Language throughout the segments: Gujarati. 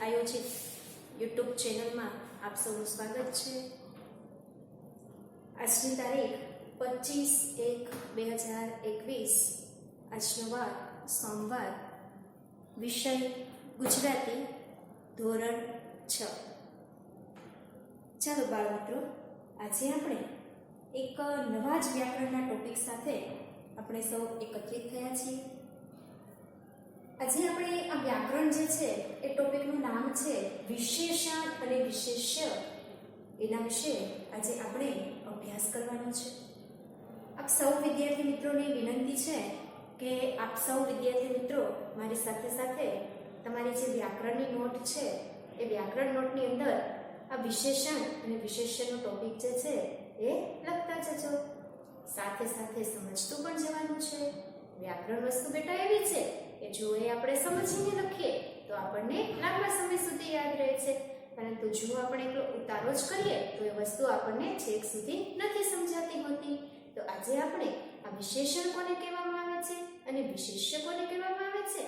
આયોજિત યુટ્યુબ ચેનલમાં આપ સૌનું સ્વાગત છે। આજની તારીખ 25/1/2021, આજનો વાર સોમવાર, વિષય ગુજરાતી, ધોરણ 6। ચાલો બાળ મિત્રો, આજે આપણે એક નવા જ વ્યાકરણના ટોપિક સાથે આપણે સૌ એકત્રિત થયા છીએ। આજે આપણે આ વ્યાકરણ જે છે એ ટોપિકનું નામ છે વિશેષણ અને વિશેષ્ય। એના વિશે આજે આપણે અભ્યાસ કરવાનો છે। આપ સૌ વિદ્યાર્થી મિત્રોને વિનંતી છે કે આપ સૌ વિદ્યાર્થી મિત્રો મારી સાથે સાથે તમારી જે વ્યાકરણની નોટ છે એ વ્યાકરણ નોટની અંદર આ વિશેષણ અને વિશેષ્યનો ટોપિક જે છે એ લખતા જજો। સાથે સાથે સમજતું પણ જવાનું છે। વ્યાકરણ વસ્તુ બેટા એવી છે કે જો એ આપણે સમજીને લખીએ તો આપણને લાંબા સમય સુધી યાદ રહે છે, પરંતુ જો આપણે એકલો ઉતારો જ કરીએ તો એ વસ્તુ આપણને છેક સુધી નથી સમજાતી હોતી। તો આજે આપણે આ વિશેષણ કોને કહેવામાં આવે છે અને વિશેષ્ય કોને કહેવામાં આવે છે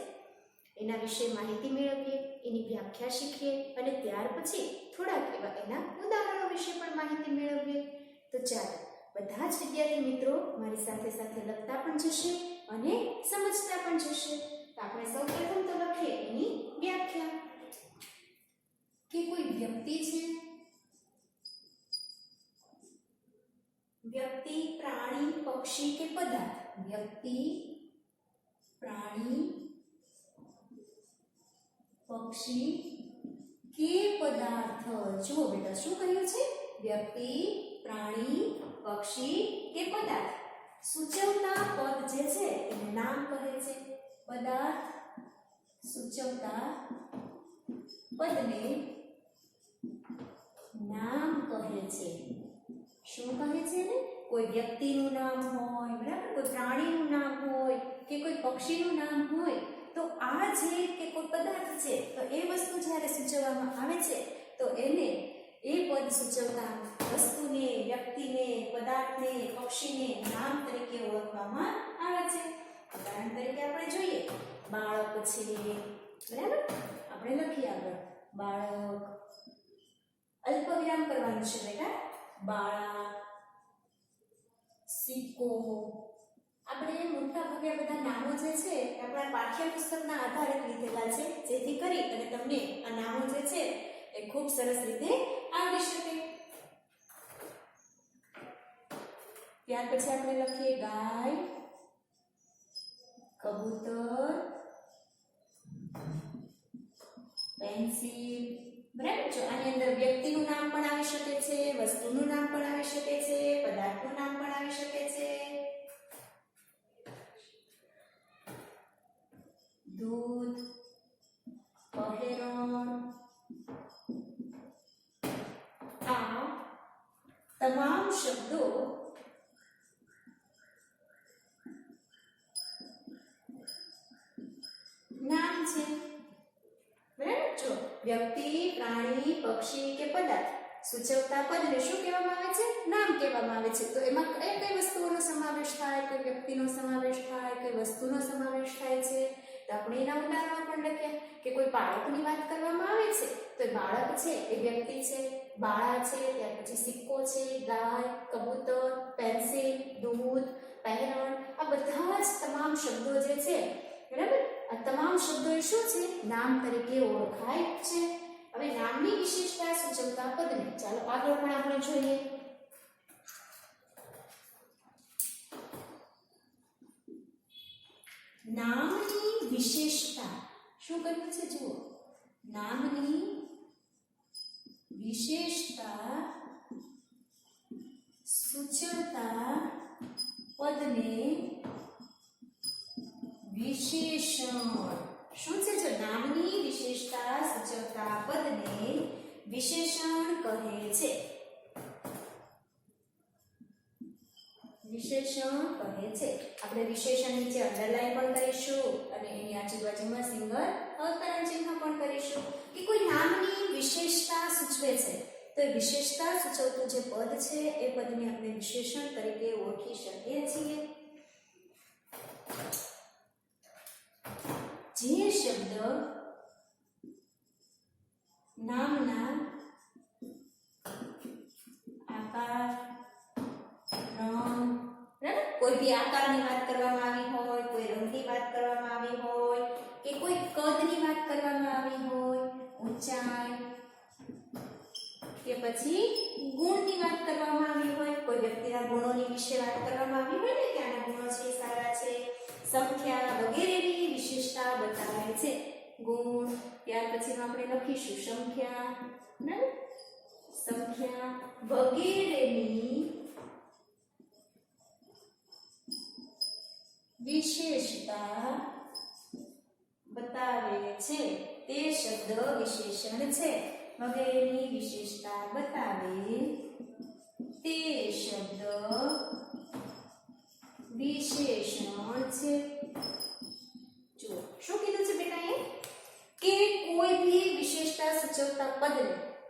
એના વિશે માહિતી મેળવીએ, એની વ્યાખ્યા શીખીએ અને ત્યાર પછી થોડાક એવા એના ઉદાહરણો વિશે પણ માહિતી મેળવીએ। તો ચાલો બધા જ વિદ્યાર્થી મિત્રો મારી સાથે સાથે લખતા પણ જશે અને સમજતા પણ જશે। તો આપણે સૌપ્રથમ તો લખીએ એની વ્યાખ્યા કે કોઈ વ્યક્તિ છે, વ્યક્તિ, પ્રાણી, પક્ષી કે પદાર્થ। વ્યક્તિ, પ્રાણી, પક્ષી કે પદાર્થ। જુઓ બેટા શું કહ્યું છે? વ્યક્તિ, પ્રાણી, પક્ષી કે પદાર્થ સૂચવતા પદ જે છે એને નામ કહે છે। પદાર્થ સૂચવતા પદને નામ કહે છે। શું કહે છે ને? કોઈ વ્યક્તિનું નામ હોય, બરાબર, કોઈ પ્રાણીનું નામ હોય કે કોઈ પક્ષીનું નામ હોય તો આ જે કે કોઈ પદાર્થ છે તો એ વસ્તુ જ્યારે સૂચવવામાં આવે છે તો એને એ પદ સૂચવતા વસ્તુને, વ્યક્તિને, પદાર્થને, પક્ષીને નામ તરીકે ઓળખવામાં આવે છે। ઉદાહરણ તરીકે આપણે જોઈએ બાળક છે, બરાબર, આપણે લખીએ આગળ બાળક, અલ્પ વિરામ કરવાનું છે બેટા, બાળક, સિક્કો। આપણે મોટા ભાગે બધા નામો જે છે આપણા પાઠ્યપુસ્તકના આધારે લીધેલા છે, જેથી કરી અને તમને આ નામો જે છે એ ખૂબ સરસ રીતે આવડી શકે। ત્યાર પછી આપણે લખીએ ગાય, કબૂતર, પેન્સિલ, બરાબર। જો આની અંદર વ્યક્તિનું નામ પણ આવી શકે છે, વસ્તુનું નામ પણ આવી શકે છે, પદાર્થનું નામ પણ આવી શકે છે। દૂધ, પહેરણ, આ તમામ શબ્દો નામ છે, બરાબર। જો વ્યક્તિ, પ્રાણી, પક્ષી કે પદાર્થ સૂચવતા પદને શું કહેવામાં આવે છે? નામ કહેવામાં આવે છે। તો એમાં કઈ વસ્તુઓનો સમાવેશ થાય? કોઈ વ્યક્તિનો સમાવેશ થાય, કોઈ વસ્તુનો સમાવેશ થાય છે? તો આપણે એના ઉદાહરણો પણ લખ્યા કે કોઈ બાળકની વાત કરવામાં આવે છે તો બાળક છે એ વ્યક્તિ છે, બાળા છે, ત્યાર પછી સિક્કો છે, ગાય, કબૂતર, પેન્સિલ, દૂધ, પહેરણ, આ બધા જ તમામ શબ્દો જે છે, બરાબર, આ તમામ શબ્દો એ શું છે? નામ તરીકે ઓળખાય છે। હવે નામની વિશેષતા સૂચવતા પદને ચાલો આગળ પણ આપણે જોઈએ। નામની વિશેષતા શું કહ્યું છે? જુઓ, નામની વિશેષતા સૂચવતા પદને વિશેષણ। શું છે? જો નામની વિશેષતા સૂચવતા પદને વિશેષણ કહે છે। વિશેષણ કહે છે। આપણે વિશેષણ નીચે અંડરલાઈન પણ કરીશું અને એની આજુબાજુમાં સિંગલ અવતરણ ચિહ્ન પણ કરીશું કે કોઈ નામની વિશેષતા સૂચવે છે તો એ વિશેષતા સૂચવતું જે પદ છે એ પદને આપણે વિશેષણ તરીકે ઓળખી શકીએ છીએ। જે શબ્દ બી આકારની વાત કરવામાં આવી હોય, કોઈ રંગની વાત કરવામાં આવી હોય કે કોઈ કદની વાત કરવામાં આવી હોય, ઊંચાઈ કે પછી ગુણની વાત કરવામાં આવી હોય, કોઈ વ્યક્તિના ગુણોની વિશે વાત કરવામાં આવી હોય ને કે આના ગુણો છે, સારા છે, સંખ્યા વગેરેની વિશેષતા બતાવે છે. ગુણ ત્યાર પછી આપણે લખીશું સંખ્યા, બરાબર, સંખ્યા વગેરેની વિશેષતા બતાવે છે તે શબ્દ વિશેષણ છે. વગેરેની વિશેષતા બતાવે તે શબ્દ વિશેષણ છે. જો શું કીધું છે બેટા એ કે કોઈ ભી વિશેષતા સૂચવતા પદને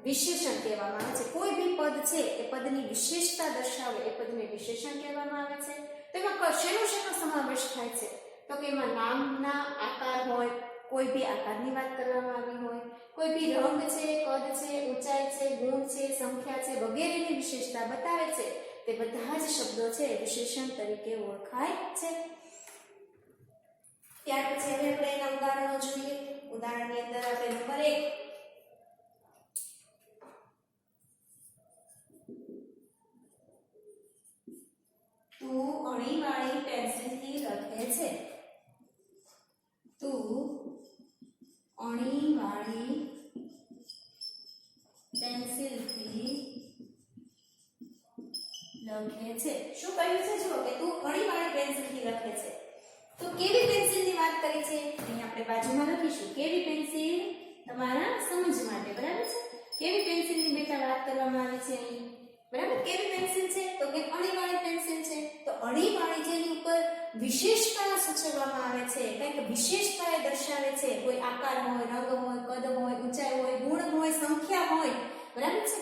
વિશેષણ કહેવામાં આવે છે. કોઈ ભી પદ છે એ પદની વિશેષતા દર્શાવે એ પદને વિશેષણ કહેવામાં આવે છે. તેમાં શેનો સમાવેશ થાય છે તો કે એમાં નામના આકાર હોય, કોઈ ભી આકારની વાત કરવામાં આવી હોય, કોઈ ભી રંગ છે, કદ છે, ઊંચાઈ છે, ગુણ છે, સંખ્યા છે વગેરેની વિશેષતા બતાવે છે તે બધા જ શબ્દો છે વિશેષણ તરીકે ઓળખાય છે. ત્યાર પછી હવે આપણે એના ઉદાહરણો જોઈએ. ઉદાહરણની અંદર આપણે નંબર 1 તું અણીવાળી પેન્સિલથી લખે છે. તું અણીવાળી પેન્સિલથી લખે છે. શું કહ્યું છે? જુઓ કે તું અણીવાળી પેન્સિલથી લખે છે. તો કેવી પેન્સિલની વાત કરી છે અહીં આપણે બાજુમાં લખીશું. કેવી પેન્સિલ તમારા સમજ માટે, બરાબર છે. કેવી પેન્સિલની બેટા વાત કરવામાં આવી છે અહીં, બરાબર. કેવી પેન્સિલ છે તો કે અણીવાળી પેન્સિલ છે. તો અણીવાળી જેની ઉપર વિશેષતા સૂચવવામાં આવે છે, કંઈક વિશેષતા એ દર્શાવે છે. કોઈ આકાર હોય, રંગ હોય, કદ હોય, ઊંચાઈ હોય, ગુણ હોય, સંખ્યા હોય, બરાબર છે.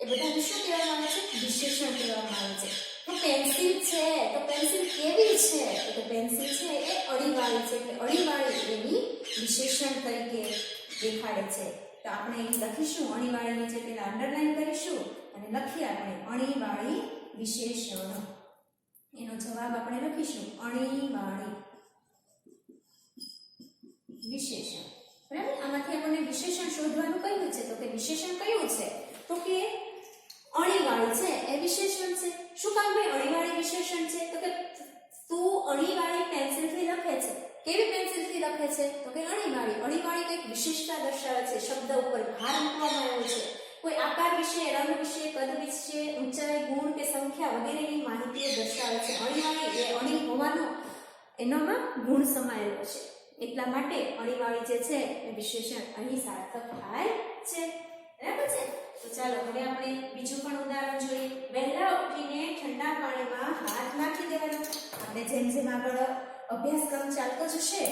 એ બધા શું કહેવામાં આવે છે? વિશેષણ કહેવામાં આવે છે. તો પેન્સિલ છે તો પેન્સિલ કેવી છે તો પેન્સિલ છે એ અણીવાળી છે. એટલે અણીવાળી એની વિશેષણ તરીકે દેખાડે છે. તો આપણે અહીં લખીશું અણીવાળી નીચે પેલા અંડરલાઈન કરીશું અને લખીએ આપણે અણીવાળી વિશેષણ. એનો જવાબ આપણે લખીશું અણીવાળી વિશેષણ, બરાબર. આમાંથી આપણને વિશેષણ શોધવાનું કહ્યું છે. તો કે વિશેષણ કયું છે તો કે અણીવાળી છે એ વિશેષણ છે. શું કામ ભાઈ અણીવાળી વિશેષણ છે તો કે તું અણીવાળી પેન્સિલથી લખે છે. કેવી પેન્સિલથી લખે છે તો કે અણીવાળી. અણીવાળી કંઈક વિશેષતા દર્શાવે છે. શબ્દ ઉપર ભાર મૂકવામાં આવ્યો છે. કોઈ આકાર વિશે, રંગ વિશે, કદ વિશે, ઊંચાઈ, ગુણ કે સંખ્યા વગેરેની માહિતી દર્શાવે છે. અણીવાળી એ અણી હોવાનો એનામાં ગુણ સમાયેલો છે. એટલા માટે અણીવાળી જે છે એ વિશેષણ અહીં સાર્થક થાય છે, બરાબર છે. તો ચાલો હવે આપણે બીજું પણ ઉદાહરણ જોઈએ. વહેલા ઉઠીને ઠંડા પાણીમાં હાથ નાખી દેવાનો. આપણે જેમ જેમ આગળ અભ્યાસક્રમ ચાલતો જશે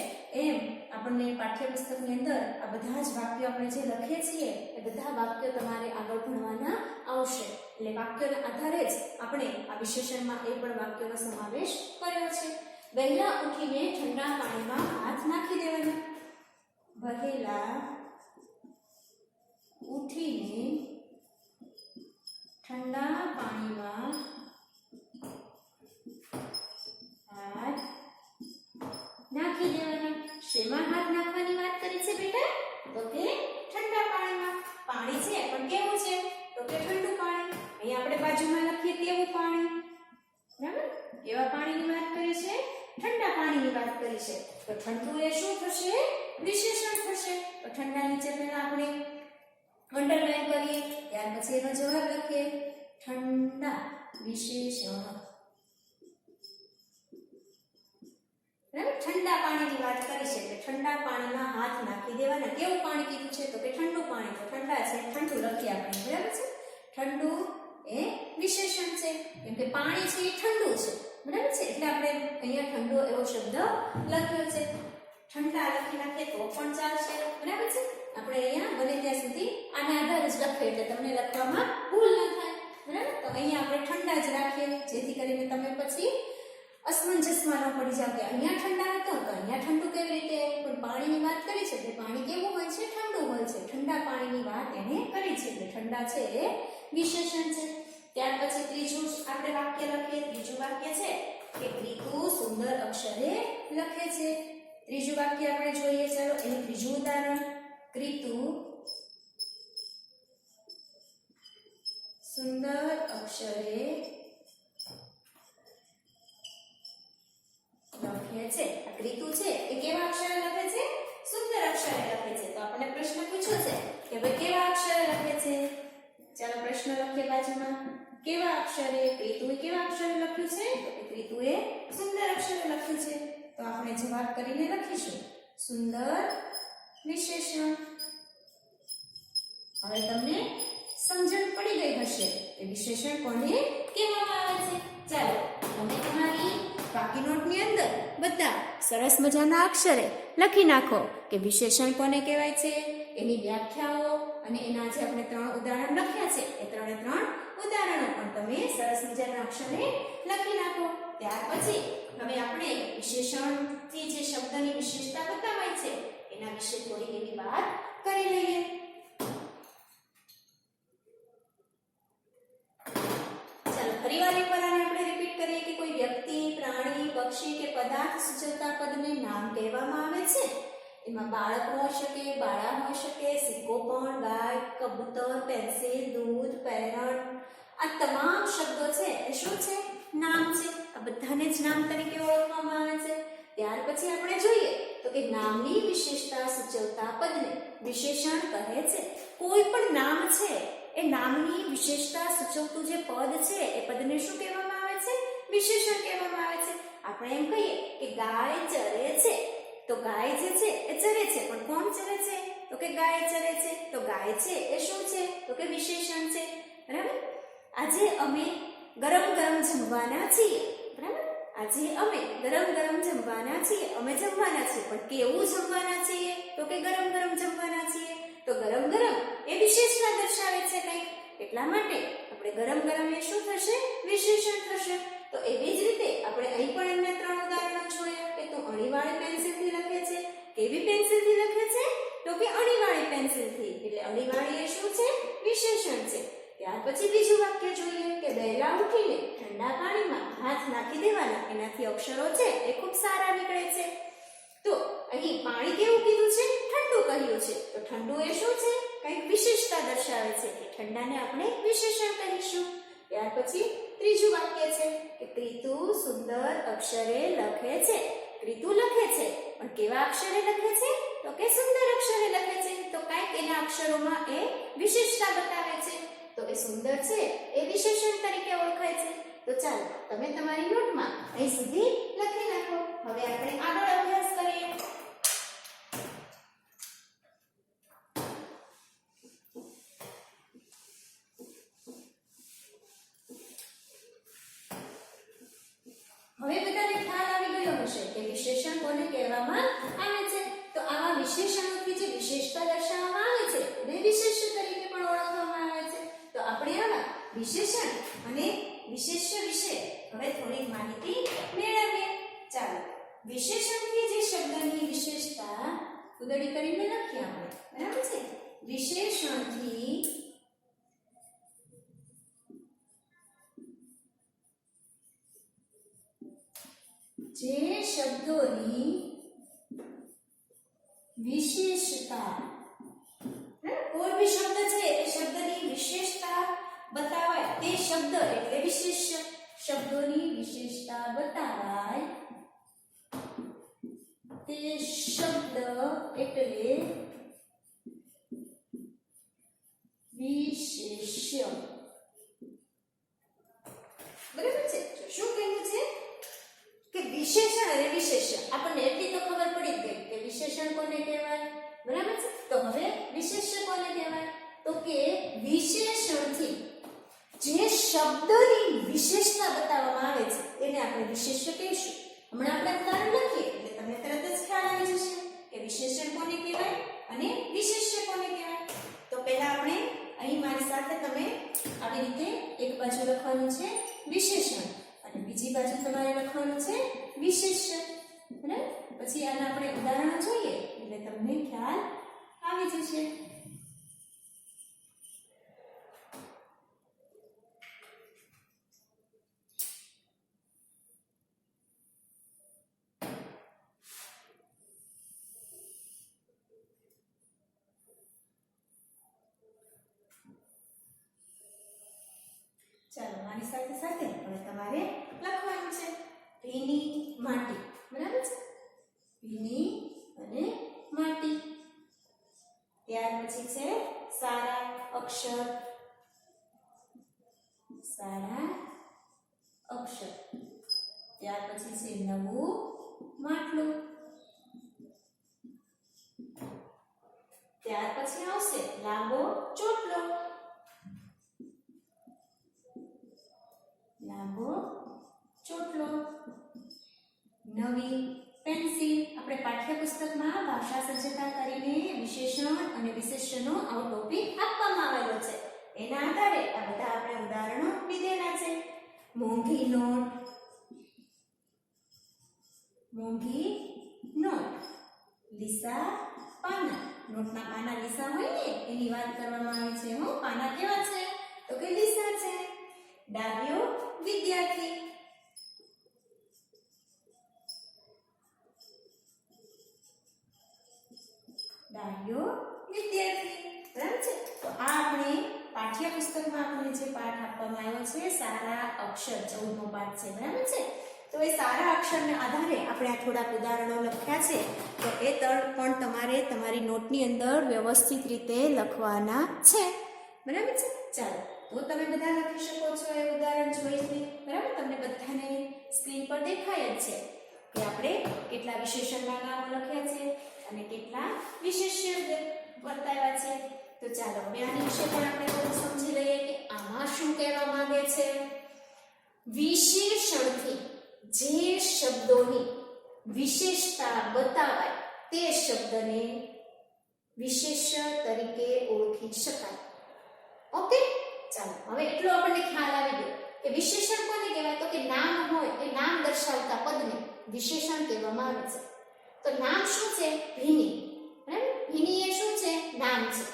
એમ આપણને પાઠ્યપુસ્તકની અંદર આ બધા જ વાક્યો આપણે જે લખીએ છીએ એ બધા વાક્યો તમારે આગળ ભણવાના આવશે. એટલે વાક્યોના આધારે જ આપણે આ વિશેષણમાં એ પણ વાક્યોનો સમાવેશ કર્યો છે. વહેલા ઉઠીને ઠંડા પાણીમાં હાથ નાખી દેવાના. વહેલા ઉઠીને ઠંડા પાણીમાં હાથ નાખી દેવાના. શેમાં હાથ નાખવાની વાત કરી છે બેટા તો કે ઠંડા પાણીમાં. પાણી છે પણ કેવું છે તો કે ઠંડુ પાણી. અહીં આપણે બાજુમાં લખીએ તેવું પાણી, બરાબર. કેવા પાણીની વાત કરી છે? ઠંડા પાણીની વાત કરી છે. તો ઠંડુ એ શું થશે? વિશેષણ થશે. તો ઠંડા નીચે પહેલા આપણે અંડરલાઈન કરીએ, ત્યાર પછી એનો જવાબ લખીએ ઠંડા વિશેષણ. ઠંડા પાણીની વાત કરી છે એટલે ઠંડા પાણીમાં હાથ નાખી દેવાના. કેવું પાણી કીધું છે તો કે ઠંડુ પાણી. તો ઠંડા છે ઠંડુ લખીએ આપણે, બરાબર છે. ઠંડુ એ વિશેષણ છે કેમ કે પાણી છે એ ઠંડુ છે, બરાબર છે. એટલે આપણે અહીંયા ઠંડુ એવો શબ્દ લખ્યો છે. ઠંડા લખી નાખીએ તો પણ ચાલશે, બરાબર છે. આપણે અહીંયા બને ત્યાં સુધી આના આધારે જ લખીએ એટલે તમને લખવામાં ભૂલ ન થાય, બરાબર. તો અહીંયા આપણે ઠંડા જ રાખીએ જેથી કરીને તમે પછી અસમંજસમાં ન પડી જાવ કે અહીંયા ઠંડા હતો તો અહીંયા ઠંડુ કેવી રીતે આવ્યું. પણ પાણીની વાત કરી છે એટલે પાણી કેવું હોય છે? ઠંડુ હોય છે. ઠંડા પાણીની વાત એને કરી છે એટલે ઠંડા છે એ વિશેષણ છે. ત્યાર પછી ત્રીજું આપણે વાક્ય લખીએ. ત્રીજું વાક્ય છે કે ક્રિતુ સુંદર અક્ષરે લખે છે. ત્રીજું વાક્ય આપણે જોઈએ. ચાલો એનું ત્રીજું ઉદાહરણ. ક્રિતુ સુંદર અક્ષરે લખે છે. આ ક્રિતુ છે એ કેવા અક્ષરે લખે છે? સુંદર અક્ષરે લખે છે. તો આપણને પ્રશ્ન પૂછ્યો છે કે ભાઈ કેવા અક્ષરે લખે છે? ચાલો પ્રશ્ન લખીએ બાજુમાં. કેવા અક્ષરે? ક્રિતુએ કેવા અક્ષરે લખ્યું છે? તો કે ક્રિતુએ સુંદર અક્ષરે લખ્યું છે. તો આપણે જવાબ કરીને લખીશું સુંદર વિશેષણ. હવે તમને સમજણ પડી ગઈ હશે કે વિશેષણ કોને કહેવામાં આવે છે. ચાલો તમે તમારી બાકી નોટની અંદર બધા સરસ મજાના અક્ષરે લખી નાખો કે વિશેષણ કોને કહેવાય છે, એની વ્યાખ્યાઓ અને એના જે આપણે 3 ઉદાહરણ લખ્યા છે એ 3 ઉદાહરણો પણ તમે સરસ મજાના અક્ષરે લખી નાખો. ત્યાર પછી હવે આપણે વિશેષણથી જે શબ્દની વિશેષતા બતાવાય છે એના વિશે થોડી એવી વાત કરી લઈએ. ચાલો ફરીવાર એકવાર આને આપણે રિપીટ કરીએ કે કોઈ વ્યક્તિ, પ્રાણી, પક્ષી કે પદાર્થ સૂચવતા પદને નામ કહેવામાં આવે છે. એમાં બાળક હોઈ શકે, બાળા હોઈ શકે, સિક્કો પણ, ગાય, કબૂતર, પેન્સિલ, દૂધ, પેરણ, આ તમામ શબ્દો છે એ શું છે? નામ છે. આ બધાને જ નામ તરીકે ઓળખવામાં આવે છે. ત્યાર પછી આપણે જોઈએ તો કે નામની વિશેષતા સૂચવતા પદને વિશેષણ કહે છે. કોઈ પણ નામ છે એ નામની વિશેષતા સૂચવતું જે પદ છે એ પદને શું કહેવામાં આવે છે? વિશેષણ કહેવામાં આવે છે. આપણે એમ કહીએ કે ગાય ચરે છે, તો ગાય જે છે એ ચરે છે, પણ કોણ ચરે છે? તો કે ગાય ચરે છે. તો ગાય છે એ શું છે? તો કે વિશેષણ છે. બરાબર. આજે અમે ગરમ ગરમ જમવાના છીએ. બરાબર. આજે અમે ગરમ ગરમ જમવાના છીએ. અમે જમવાના છીએ, પણ કેવું જમવાના છીએ? તો કે ગરમ ગરમ જમવાના છીએ. તો ગરમ ગરમ એ વિશેષતા દર્શાવે છે કંઈક, એટલા માટે આપણે ગરમ ગરમ એ શું થશે? વિશેષણ થશે. તો એવી જ રીતે આપણે અહીં પણ એમને 3 ઉદાહરણો જોયા કે તું અણીવાળી પેન્સિલથી લખે છે. કેવી પેન્સિલથી લખે છે? તો કે અણીવાળી પેન્સિલથી. એટલે અણીવાળી એ શું છે? વિશેષણ છે. ત્યાર પછી બીજું વાક્ય જોઈએ કે વહેલા ઉઠીને ઠંડા પાણીમાં હાથ નાખી દેવાના, એનાથી અક્ષરો છે એ ખૂબ સારા નીકળે છે. તો અહીં પાણી કેવું કીધું છે? ઠંડુ કહ્યું છે. તો ઠંડુ એ શું છે? કંઈક વિશેષતા દર્શાવે છે. કે ઠંડાને આપણે વિશેષણ કહીશું. ત્યાર પછી ત્રીજું વાક્ય છે કે ક્રિતુ સુંદર અક્ષરે લખે છે. ક્રિતુ લખે છે, પણ કેવા અક્ષરે લખે છે? તો કે સુંદર અક્ષરે લખે છે. તો કંઈક એના અક્ષરોમાં એ વિશેષતા બતાવે છે. તો એ સુંદર છે એ વિશેષણ તરીકે ઓળખાય છે. તો ચાલો તમે તમારી નોટમાં અહીં સુધી લખી નાખો. હવે આપણે આગળ અભ્યાસ કરીએ. હવે બધાને ખ્યાલ આવી ગયો હશે કે વિશેષણ કોને કહેવામાં આવે છે. તો આવા વિશેષણોથી જે વિશેષતા દર્શાવવામાં આવે છે એને વિશેષ્ય તરીકે પણ ઓળખવામાં આવે છે. તો આપણે આવા વિશેષણ અને વિશેષ્ય વિશે હવે થોડીક માહિતી મેળવીએ. ચાલો વિશેષણથી જે શબ્દની વિશેષતા ઉદડી કરીને લખીએ આપણે. બરાબર છે. વિશેષણથી જે શબ્દોની વિશેષતા, કોઈ બી શબ્દ છે એ શબ્દની વિશેષતા બતાવાય તે શબ્દ એટલે વિશેષ્ય. શબ્દોની વિશેષતા બતાવાય તે શબ્દ એટલે વિશેષ્ય. બરાબર છે. શું કહ્યું છે કે વિશેષણ અને વિશેષ્ય. આપણને એટલી તો ખબર પડી ગઈ કે વિશેષણ કોને કહેવાય. બરાબર છે. તો હવે વિશેષ્ય કોને કહેવાય? તો કે વિશેષણથી જે શબ્દની વિશેષતા બતાવવામાં આવે છે એને આપણે વિશેષ્ય કહીશું. હમણાં આપણે ઉદાહરણ લખીએ એટલે તમને તરત જ ખ્યાલ આવી જશે કે વિશેષણ કોને કહેવાય અને વિશેષ્ય કોને કહેવાય. તો પહેલા આપણે અહીં મારી સાથે તમે આવી રીતે એક બાજુ લખવાનું છે વિશેષણ અને બીજી બાજુ તમારે લખવાનું છે વિશેષ્ય. બરાબર. પછી આના આપણે ઉદાહરણો જોઈએ એટલે તમને ખ્યાલ આવી જશે. પાઠની સાથે સાથે હવે તમારે લખવાનું છે ભીની માટી, બરાબર છે, ભીની અને માટી. ત્યાર પછી છે સારા અક્ષર, સારા અક્ષર. ત્યાર પછી છે નવું માટલું. ત્યાર પછી આવશે લાંબો ચોટલો, લાંબો ચોટલો. નવી પેન્સિલ. આપણે પાઠ્યપુસ્તકમાં ભાષા સજ્જતા કરીને વિશેષણ અને વિશેષણનો આવો ટોપિક આપવામાં આવેલો છે. એના આધારે આ બધા આપણે ઉદાહરણો લીધેલા છે. મોંઘી નોટ, મોંઘી નોટ. લીસા પાના. નોટના પાના લીસા હોય ને એની વાત કરવામાં આવી છે. પાના કેવા છે? તો કે લીસા છે. ડાહ્યો વિદ્યાર્થી, ડાહ્યો વિદ્યાર્થી. બરાબર છે. તો આ આપણે પાઠ્યપુસ્તકમાં આપણને જે પાઠ આપવામાં આવ્યો છે સારા અક્ષર 14મો પાઠ છે. બરાબર છે. તો એ સારા અક્ષરના આધારે આપણે આ થોડાક ઉદાહરણો લખ્યા છે. તો એ પણ તમારે તમારી નોટની અંદર વ્યવસ્થિત રીતે લખવાના છે. બરાબર છે. ચાલો, તો તમે બધા લખી શકો છો એ ઉદાહરણ જોઈને. બરાબર, તમને બધાને સ્ક્રીન પર દેખાય જ છે કે આપણે કેટલા વિશેષણના નામો લખ્યા છે અને કેટલા વિશેષ્ય બતાવ્યા છે. તો ચાલો હવે આની વિશે પણ આપણે થોડું સમજી લઈએ કે આમાં શું કહેવા માંગે છે. વિશેષણથી જે શબ્દોની વિશેષતા બતાવાય તે શબ્દને વિશેષ્ય તરીકે ઓળખી શકાય. ઓકે, ચાલો હવે એટલો આપણને ખ્યાલ આવી ગયો કે વિશેષણ કોને કહેવાય. તો કે નામ હોય એ નામ દર્શાવતા પદને વિશેષણ કહેવામાં આવે છે. તો નામ શું છે? ભીની. બરાબર, ભીની એ શું છે? નામ છે.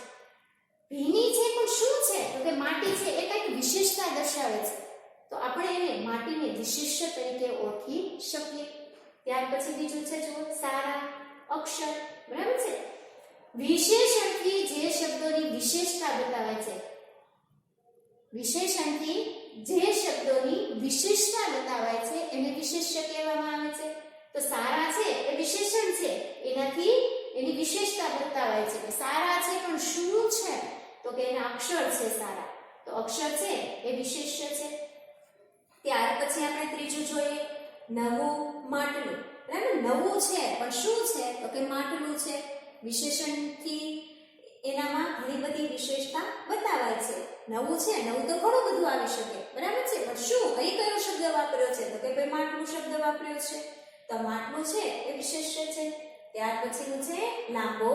ભીની છે પણ શું છે? તો કે માટી છે. એ કંઈક વિશેષતા દર્શાવે છે. તો આપણે એને માટીને વિશેષ્ય તરીકે ઓળખી શકીએ. ત્યાર પછી બીજું છે જો સારા અક્ષર. બરાબર છે. વિશેષણથી જે શબ્દોની વિશેષતા બતાવે છે, વિશેષણથી જે શબ્દોની વિશેષતા બતાવાય છે એને વિશેષ્ય કહેવામાં આવે છે. તો સારા છે એ વિશેષણ છે, એનાથી એની વિશેષતા બતાવાય છે કે સારા છે પણ શું છે? તો કે એના અક્ષર છે સારા. તો અક્ષર છે એ વિશેષ્ય છે. ત્યાર પછી આપણે ત્રીજું જોઈએ નવું માટલું. બરાબર, નવું છે પણ શું છે? તો કે માટલું છે. વિશેષણથી એનામાં ઘણી બધી વિશેષતા બતાવાય છે. નવું છે, નવું તો ઘણું બધું આવી શકે. બરાબર છે, પણ શું અહીં કયો શબ્દ વાપર્યો છે? તો કે ભાઈ માટલું શબ્દ વાપર્યો છે. તો માટલું છે એ વિશેષ્ય છે. ત્યાર પછીનું છે લાંબો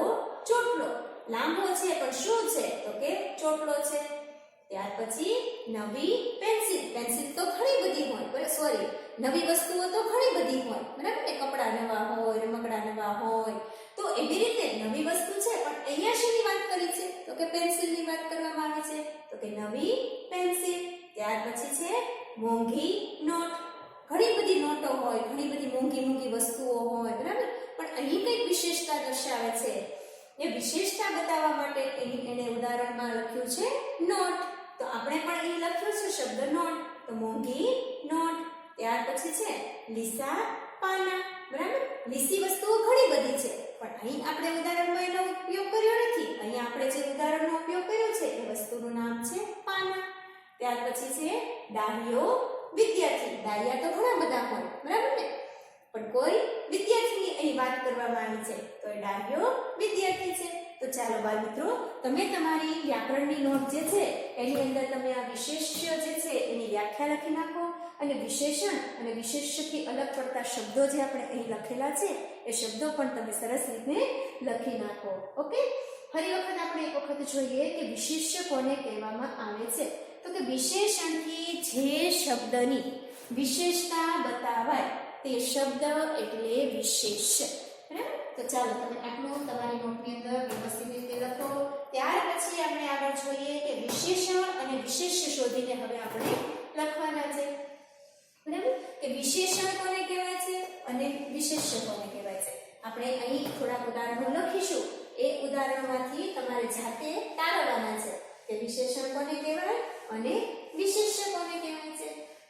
ચોટલો. લાંબો છે પણ શું છે? તો કે ચોટલો છે. ત્યાર પછી નવી પેન્સિલ. પેન્સિલ તો ઘણી બધી હોય, સોરી, નવી વસ્તુઓ તો ઘણી બધી હોય. બરાબર ને, કપડા નવા હોય, રમકડા નવા હોય. તો એવી રીતે નવી વસ્તુ છે પણ અહીંયા શેની વાત કરી છે? તો કે પેન્સિલની વાત કરવામાં આવી છે. તો કે નવી પેન્સિલ. ત્યાર પછી છે મોંઘી નોટ. ઘણી બધી નોટો હોય, ઘણી બધી મોંઘી મોંઘી વસ્તુઓ હોય. બરાબર, પણ અહીં કઈક વિશેષતા દર્શાવે છે. એ વિશેષતા બતાવવા માટે એને ઉદાહરણમાં લખ્યું છે નોટ. તો આપણે પણ અહીં લખ્યો છે શબ્દ નોટ. તો મોંઘી નોટ. ત્યાર પછી છે લીસા પાના. બરાબર, લીસી વસ્તુઓ ઘણી બધી છે પણ અહીં આપણે ઉદાહરણમાં એનો ઉપયોગ કર્યો નથી. અહીં આપણે જે ઉદાહરણનો ઉપયોગ કર્યો છે એ વસ્તુનું નામ છે પાના. ત્યાર પછી છે ડાહ્યો વિદ્યાર્થી. ડાહ્યા તો ઘણા બધા હોય. બરાબર ને, પણ કોઈ વિદ્યાર્થીની અહીં વાત કરવામાં આવી છે તો એ ડાહ્યો વિદ્યાર્થી છે. તો ચાલો બાળ મિત્રો, તમે તમારી વ્યાકરણની નોટ જે છે એની અંદર તમે આ વિશેષ્ય જે છે એની વ્યાખ્યા લખી નાખો અને વિશેષણ અને વિશેષ્યથી અલગ પડતા શબ્દો જે આપણે અહીં લખેલા છે એ શબ્દો પણ તમે સરસ રીતે લખી નાખો. ઓકે, ફરી વખત આપણે એક વખત જોઈએ કે વિશેષ્ય કોને કહેવામાં આવે છે. તો કે વિશેષણથી જે શબ્દની વિશેષતા બતાવાય તે શબ્દ એટલે વિશેષ્ય. બરાબર, તો ચાલો તમે આટલું તમારી નોટની અંદર વ્યવસ્થિત રીતે લખો. ત્યાર પછી આપણે આગળ જોઈએ કે વિશેષણ અને વિશેષ્ય શોધીને હવે આપણે લખવાના છે. બરાબર, કે વિશેષણ કોને કહેવાય છે અને વિશેષ્ય કોને કહેવાય છે. આપણે અહીં થોડાક ઉદાહરણો લખીશું. એ ઉદાહરણોમાંથી તમારે જાતે તારવવાના છે કે વિશેષણ કોને કહેવાય અને વિશેષ્ય કોને કહેવાય છે.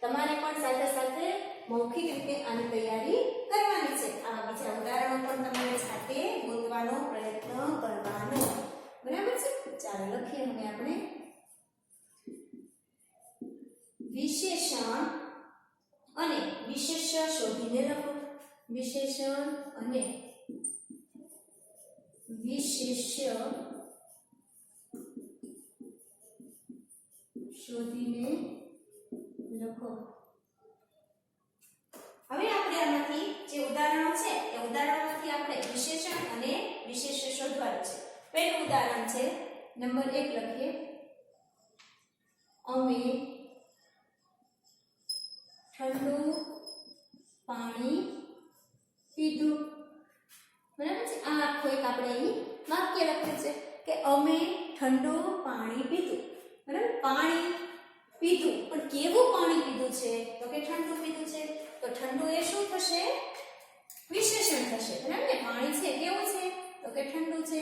તમારે પણ સાથે સાથે મૌખિક રીતે આની તૈયારી કરવાની છે. આ બીજા ઉદાહરણો પણ તમારે સાથે ગોતવાનો પ્રયત્ન કરવાનો. બરાબર છે? ચાલો લખીએ હવે આપણે વિશેષણ અને વિશેષ્ય શોધીને લખો. વિશેષણ અને વિશેષ્ય શોધીને લખો. હવે આપણે આમાંથી જે ઉદાહરણો છે એ ઉદાહરણોમાંથી આપણે વિશેષણ અને વિશેષ્ય શોધવાનું છે. પહેલું ઉદાહરણ છે નંબર 1 લખીએ. અમે ઠંડુ પાણી પીધું. બરાબર છે? આ આખો એક આપણે અહીં વાક્ય લખ્યું છે કે અમે ઠંડુ પાણી પીધું. બરાબર? પાણી પીધું, પણ કેવું પાણી પીધું છે? તો કે ઠંડુ પીધું છે. તો ઠંડુ એ શું થશે? વિશેષણ થશે. બરાબર ને? પાણી છે કેવું છે? તો કે ઠંડુ છે.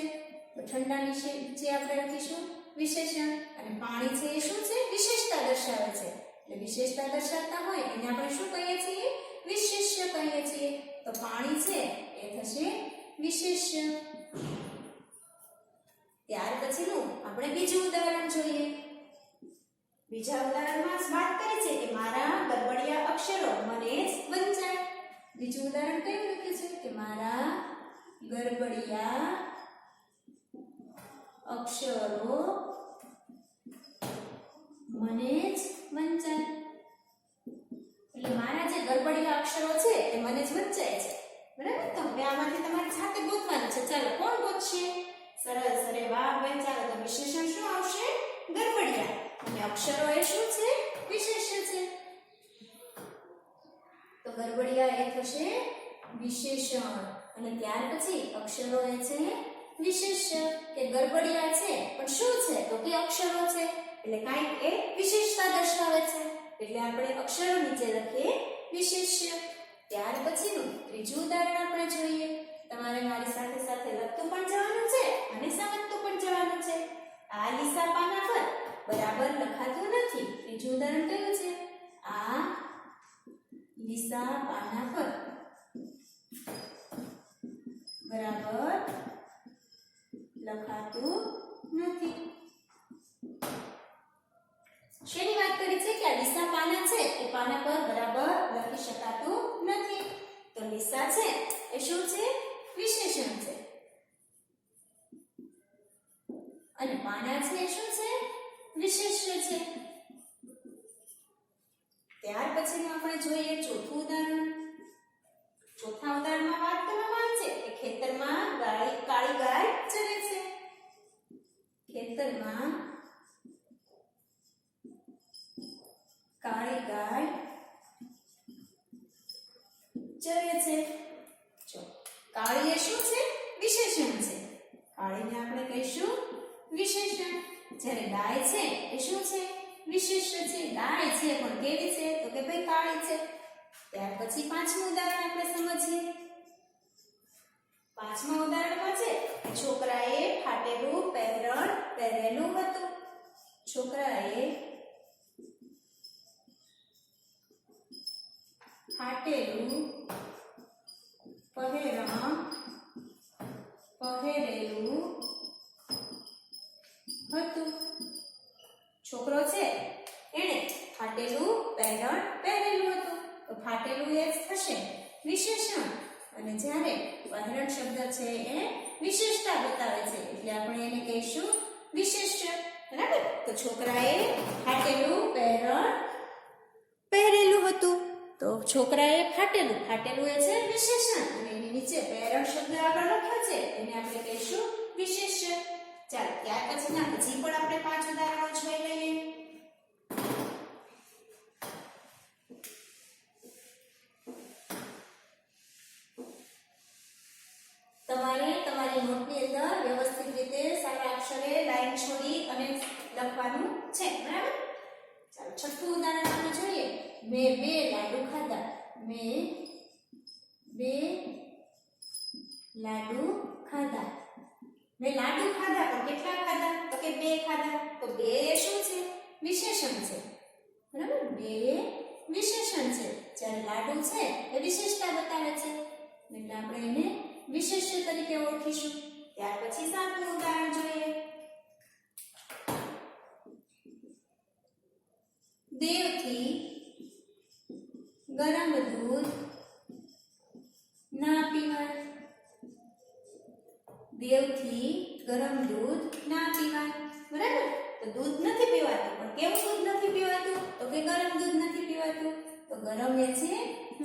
તો ઠંડાની જે આપણે લખીશું વિશેષણ, અને પાણી છે એ શું છે? વિશેષતા દર્શાવે છે. એટલે વિશેષતા દર્શાવતા હોય એને આપણે શું કહીએ છીએ? વિશેષ્ય કહીએ છીએ. તો પાણી છે એ થશે વિશેષ્ય. ત્યાર પછીનું આપણે બીજું ઉદાહરણ જોઈએ. બીજા ઉદાહરણમાં વાત કરી છે કે મારા ગરબડિયા અક્ષરો મને જ વંચાય. બીજું ઉદાહરણ કેવું લખ્યું છે કે મારા ગરબડિયા અક્ષરો મને જ વંચાય. એટલે મારા જે ગરબડિયા અક્ષરો છે એ મને જ વંચાય છે. બરાબર? તો હવે આમાંથી તમારે જાતે ગોતવાનું છે. ચાલો કોણ ગોતશે? સરસ, અરે વાહ બેન. ચાલો તો વિશેષણ શું આવશે? ગરબડિયા. અને અક્ષરો એ શું છે? વિશેષ્ય છે. તો ગરબડિયા એ થશે વિશેષણ, અને ત્યાર પછી અક્ષરો એ છે વિશેષ્ય. કે ગરબડિયા છે પણ શું છે? તો કે અક્ષરો છે. એટલે કાંઈક એ વિશેષતા દર્શાવે છે. એટલે આપણે અક્ષરો નીચે લખીએ વિશેષ્ય. ત્યાર પછીનું ત્રીજું ઉદાહરણ આપણે જોઈએ. તમારે મારી સાથે સાથે લખતું પણ જવાનું છે અને સમજતું પણ જવાનું છે. આ લીસા પાના પર બરાબર લખાતું નથી. ત્રીજું ઉદાહરણ કયું છે? આ લીસા પાના પર બરાબર લખાતું નથી. શેની વાત કરી છે? કે આ લીસા પાના છે એ પાના પર બરાબર લખી શકાતું નથી. તો લીસા છે એ શું છે? વિશેષણ છે. અને પાના છે એ શું છે? વિશેષ્ય છે. ત્યાર પછીનું આપણે જોઈએ ચોથું ઉદાહરણ. ચોથા ઉદાહરણમાં વાત કરવામાં આવે છે કે ખેતરમાં કાળી ગાય ચરે છે. ખેતરમાં કાળી ગાય ચરે છે. જો કાળી એ શું છે? વિશેષણ છે. કાળીને આપણે કહીશું વિશેષણ. જ્યારે ગાય છે એ શું છે? વિશેષ્ય છે. ગાય છે પણ કેવી છે? તો કે ભાઈ કાળી છે. ત્યાર પછી પાંચમું ઉદાહરણ આપણે સમજીએ. પાંચમા ઉદાહરણમાં છે છોકરાએ ફાટેલું પહેરણ પહેરેલું હતું. છોકરાએ ફાટેલું પહેરણ પહેરેલું હતું. છોકરો છે એણે ફાટેલું પહેરણ પહેરેલું હતું. તો ફાટેલું એ થશે વિશેષણ, અને જ્યારે પહેરણ શબ્દ છે એ વિશેષતા બતાવે છે એટલે આપણે એને કહીશું વિશેષ્ય. બરાબર? તો છોકરાએ ફાટેલું પહેરણ પહેરેલું હતું. તો છોકરાએ ફાટેલું એ છે વિશેષણ, અને એની નીચે પહેરણ શબ્દ આગળ લખ્યો છે એને આપણે કહીશું વિશેષ્ય. ચાલો ત્યાર પછીના હજી પણ આપણે 5 ઉદાહરણો જોઈ લઈએ. તમારે તમારી નોટની અંદર વ્યવસ્થિત રીતે સારા અક્ષરે લાઈન છોડી અને લખવાનું છે. બરાબર? ચાલો છઠ્ઠું ઉદાહરણ આપણે જોઈએ. મેં 2 લાડુ ખાધા. મેં 2 લાડુ ખાધા. મેં લાડુ ખાધા પણ કેટલા ખાધા? તો કે 2 ખાધા. તો 2 શું છે? વિશેષણ છે. બરાબર? 2 વિશેષણ છે, જ્યારે લાડુ છે એ વિશેષતા બતાવે છે એટલે આપણે એને વિશેષ્ય તરીકે ઓળખીશું. ત્યાર પછી 7મું ઉદાહરણ જોઈએ. દેવથી ગરમ દૂધ ના પીવાય. દેવથી ગરમ દૂધ ના પીવાય. બરાબર? તો દૂધ નથી પીવાતું, પણ કેવું દૂધ નથી પીવાતું? તો કે ગરમ દૂધ નથી પીવાતું. તો ગરમ એ છે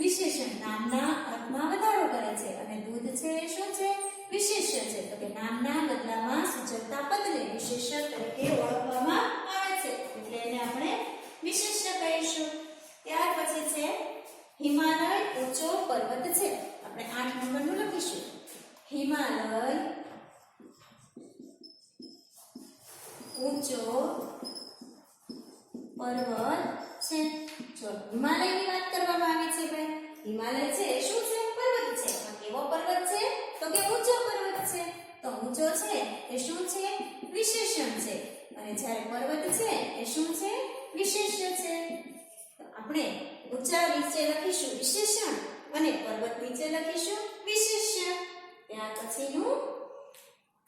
વિશેષણ, નામના અર્થમાં વધારો કરે છે, અને દૂધ છે એ શું છે? વિશેષ્ય છે. તો કે નામના બદલામાં સૂચકતા પદને વિશેષ્ય તરીકે ઓળખવામાં આવે છે એટલે એને આપણે વિશેષ્ય કહીશું. ત્યાર પછી છે હિમાલય ઊંચો પર્વત છે. આપણે 8 નંબરનું લખીશું. હિમાલય ઊંચો પર્વત છે. જો હિમાલયની વાત કરવામાં આવી છે ભાઈ, હિમાલય છે એ શું છે? પર્વત છે. પણ કેવો પર્વત છે? તો કે ઊંચો પર્વત છે. તો ઊંચો છે એ શું છે? વિશેષણ છે. અને જ્યારે પર્વત છે એ શું છે? વિશેષ્ય છે. તો આપણે ઊંચા નીચે લખીશું વિશેષણ અને પર્વત નીચે લખીશું વિશેષ્ય. ત્યાર પછીનું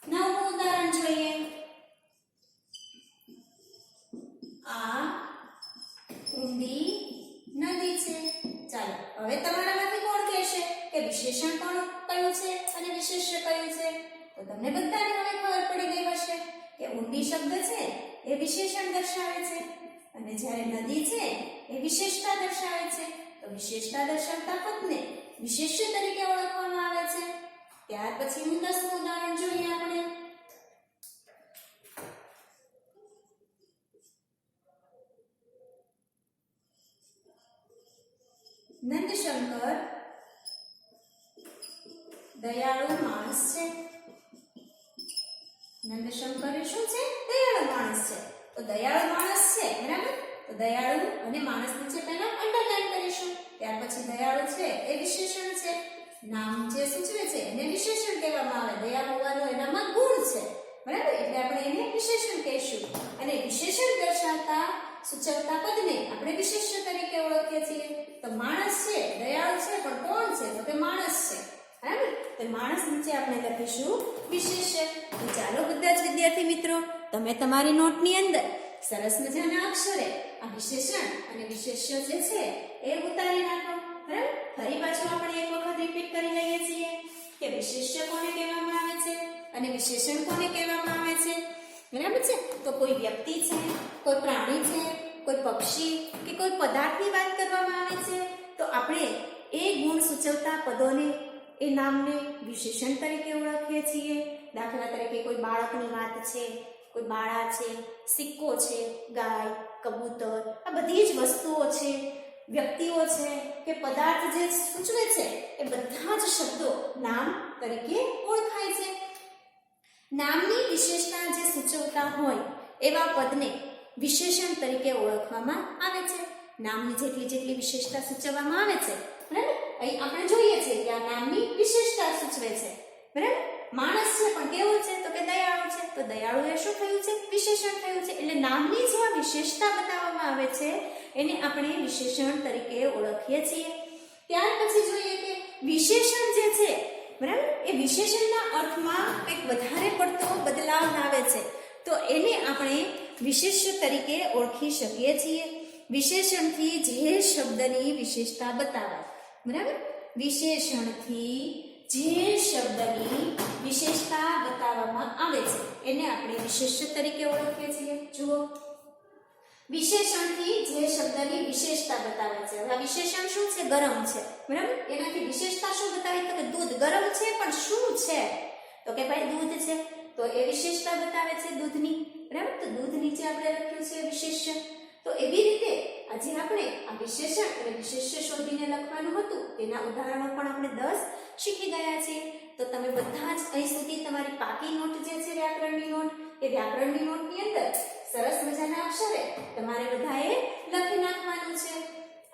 9મું ઉદાહરણ જોઈએ. આ ઊંડી નદી છે. ચાલો હવે તમારામાંથી કોણ કહેશે કે વિશેષણ કયું છે અને વિશેષ્ય કયું છે? તો તમને બધાને હવે ખબર પડી ગઈ હશે કે ઊંડી શબ્દ છે એ વિશેષણ દર્શાવે છે અને જ્યારે નદી છે એ વિશેષતા દર્શાવે છે. તો વિશેષતા દર્શાવતા પદને વિશેષ્ય તરીકે ઓળખવામાં આવે છે. ત્યાર પછીનું 10મું ઉદાહરણ જોઈએ આપણે. નંદશંકર દયાળુ માણસ છે. નંદશંકર એ શું છે? દયાળુ માણસ છે. તો દયાળુ માણસ છે, બરાબર? તો દયાળુ અને માણસ નીચે પહેલા અંડરલાઈન કરીશું. ત્યાર પછી દયાળુ છે એ વિશેષણ છે. નામ જે સૂચવે છે એને વિશેષણ કહેવામાં આવે. દયા હોવાનો એનામાં ગુણ છે, બરાબર? એટલે આપણે એને વિશેષણ કહીશું. અને વિશેષણ દર્શાવતા સૂચવતા પદને આપણે વિશેષ્ય તરીકે ઓળખીએ છીએ. તો માણસ છે, દયાળુ છે, પણ કોણ છે? તો કે માણસ છે, બરાબર? તો માણસ નીચે આપણે લખીશું વિશેષ્ય. તો ચાલો બધા જ વિદ્યાર્થી મિત્રો, તમે તમારી નોટની અંદર સરસ મજાના અક્ષરે આ વિશેષણ અને વિશેષ્ય જે છે એ ઉતારી નાખો, બરાબર? ફરી પાછું આપણે એક વખત રિપીટ કરી લઈએ છીએ કે વિશેષ્ય કોને કહેવામાં આવે છે અને વિશેષણ કોને કહેવામાં આવે છે, બરાબર છે? તો કોઈ વ્યક્તિ છે, કોઈ પ્રાણી છે, કોઈ પક્ષી કે કોઈ પદાર્થની વાત કરવામાં આવે છે તો આપણે એ ગુણ સૂચવતા પદોને એ નામને વિશેષણ તરીકે ઓળખીએ છીએ. દાખલા તરીકે કોઈ બાળકની વાત છે, કોઈ બાળા છે, સિક્કો છે, ગાય, કબૂતર, આ બધી જ વસ્તુઓ છે, વ્યક્તિઓ છે કે પદાર્થ જે સૂચવે છે એ બધા જ શબ્દો નામ તરીકે ઓળખાય છે. નામની વિશેષતા જે સૂચવતા હોય એવા પદને વિશેષણ તરીકે ઓળખવામાં આવે છે. નામની જેટલી વિશેષતા સૂચવવામાં આવે છે, બરાબર? અહીં આપણે જોઈએ છીએ કે આ નામની વિશેષતા સૂચવે છે, બરાબર? માણસ છે પણ કેવો છે? તો કે દયાળુ છે. તો દયાળુ એ શું થયું છે? વિશેષણ થયું છે. એટલે નામની જે વિશેષતા બતાવવામાં આવે છે એને આપણે વિશેષણ તરીકે ઓળખીએ છીએ. ત્યાર પછી જોઈએ કે વિશેષણ જે છે, બરાબર, એ વિશેષણના અર્થમાં કંઈક વધારે પડતો બદલાવ લાવે છે તો એને આપણે વિશેષ્ય તરીકે ઓળખી શકીએ છીએ. વિશેષણથી જે શબ્દની વિશેષતા બતાવાય, બરાબર? વિશેષણથી જે શબ્દની વિશેષતા બતાવવામાં આવે છે એને આપણે વિશેષ્ય તરીકે ઓળખીએ છીએ. જુઓ, વિશેષણથી જે શબ્દની વિશેષતા બતાવે છે. હવે વિશેષણ શું છે? ગરમ છે, બરાબર? એનાથી વિશેષતા શું બતાવે? તો કે દૂધ ગરમ છે પણ શું છે? તો કે ભાઈ દૂધ છે. તો એ વિશેષતા બતાવે છે દૂધની, બરાબર? તો દૂધ નીચે આપણે લખ્યું છે વિશેષ્ય. તો એવી રીતે આજે આપણે આ વિશેષણ અને વિશેષ્ય શોધીને લખવાનું હતું તેના ઉદાહરણો પણ આપણે 10 શીખી ગયા છીએ. તો તમે બધા જ અહીં સુધી તમારી પાકી નોટ જે છે વ્યાકરણની નોટ, એ વ્યાકરણની નોટની અંદર સરસ મજાના અક્ષરે તમારે બધાએ લખી નાખવાનું છે.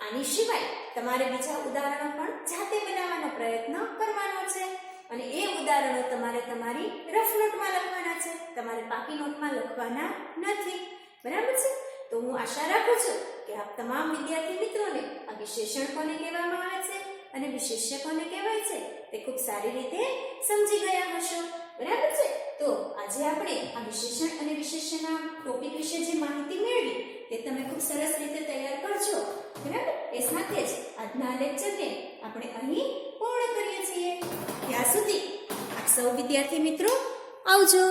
આની સિવાય તમારે બીજા ઉદાહરણો પણ જાતે બનાવવાનો પ્રયત્ન કરવાનો છે અને એ ઉદાહરણો તમારે તમારી રફ નોટમાં લખવાના છે, તમારે પાકી નોટમાં લખવાના નથી, બરાબર છે? તો હું હું આશા રાખું છું કે આપ તમામ વિદ્યાર્થી મિત્રોને આ વિશેષણ કોને કહેવામાં આવે છે અને વિશેષ્ય કોને કહેવાય છે તે ખૂબ સારી રીતે સમજી ગયા હશો. બરાબર છે? તો આજે આપણે આ વિશેષણ અને વિશેષ્યના ટોપિક વિશે જે માહિતી મેળવી તે તમે ખૂબ સરસ રીતે તૈયાર કરજો. બરાબર? એ સાથે જ આજના લેક્ચરને આપણે અહીં પૂર્ણ કરીએ છીએ. ત્યાં સુધી આપ સૌ વિદ્યાર્થી મિત્રો આવજો.